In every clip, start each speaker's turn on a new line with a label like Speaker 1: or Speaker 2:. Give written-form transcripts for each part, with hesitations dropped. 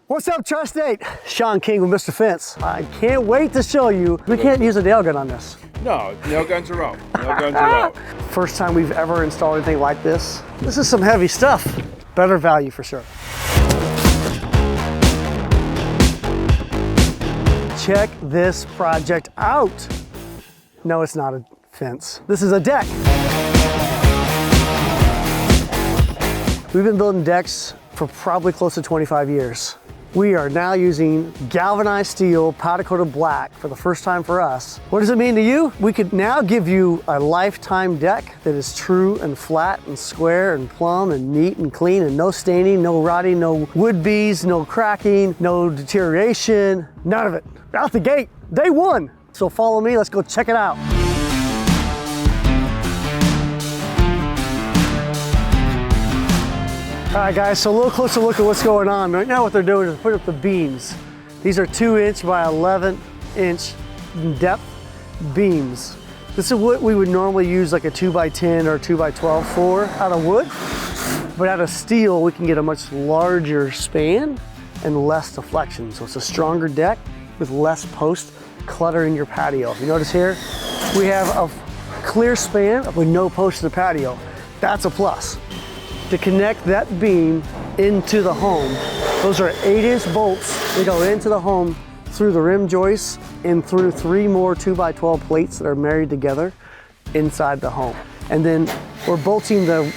Speaker 1: What's up, Tri-State? Sean King with Mr. Fence. I can't wait to show you. We can't use a nail gun on this.
Speaker 2: No, nail guns are out. Nail guns are out.
Speaker 1: First time we've ever installed anything like this. This is some heavy stuff. Better value for sure. Check this project out. No, it's not a fence. This is a deck. We've been building decks for probably close to 25 years. We are now using galvanized steel, powder coated black for the first time for us. What does it mean to you? We could now give you a lifetime deck that is true and flat and square and plumb and neat and clean and no staining, no rotting, no wood bees, no cracking, no deterioration, none of it. Out the gate, day one. So follow me, let's go check it out. All right guys, so a little closer look at what's going on. Right now what they're doing is putting up the beams. These are 2" by 11" depth beams. This is what we would normally use like a 2x10 or 2x12 for out of wood. But out of steel, we can get a much larger span and less deflection. So it's a stronger deck with less post clutter in your patio. If you notice here, we have a clear span with no post in the patio. That's a plus. To connect that beam into the home, those are 8" bolts. They go into the home through the rim joists and through 3 more 2x12 plates that are married together inside the home. And then we're bolting the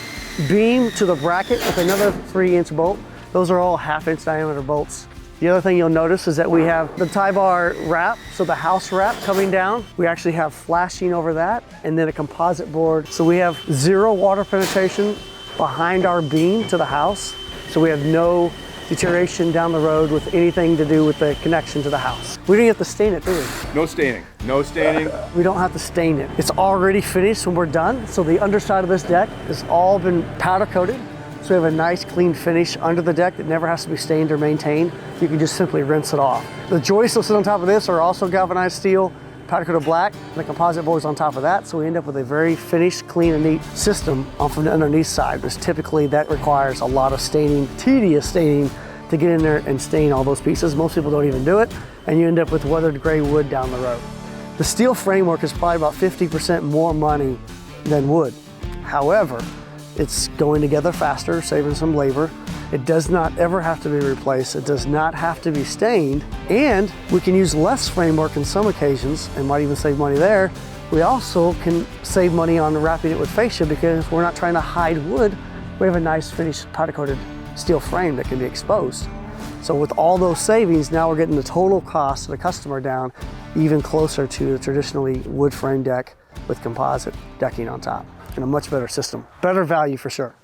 Speaker 1: beam to the bracket with another 3" bolt. Those are all 1/2" diameter bolts. The other thing you'll notice is that we have the tie bar wrap, so the house wrap coming down. We actually have flashing over that, and then a composite board. So we have 0 water penetration behind our beam to the house. So we have no deterioration down the road with anything to do with the connection to the house. We didn't have to stain it, do we?
Speaker 2: No staining. No staining.
Speaker 1: We don't have to stain it. It's already finished when we're done. So the underside of this deck has all been powder coated. So we have a nice clean finish under the deck that never has to be stained or maintained. You can just simply rinse it off. The joists that sit on top of this are also galvanized steel, powder coated black, and the composite boards on top of that. So we end up with a very finished, clean and neat system off of the underneath side, which typically that requires a lot of staining, tedious staining to get in there and stain all those pieces. Most people don't even do it, and you end up with weathered gray wood down the road. The steel framework is probably about 50% more money than wood. However, it's going together faster, saving some labor. It does not ever have to be replaced. It does not have to be stained. And we can use less framework in some occasions and might even save money there. We also can save money on wrapping it with fascia because we're not trying to hide wood. We have a nice finished powder coated steel frame that can be exposed. So with all those savings, now we're getting the total cost to the customer down even closer to the traditionally wood frame deck with composite decking on top and a much better system. Better value for sure.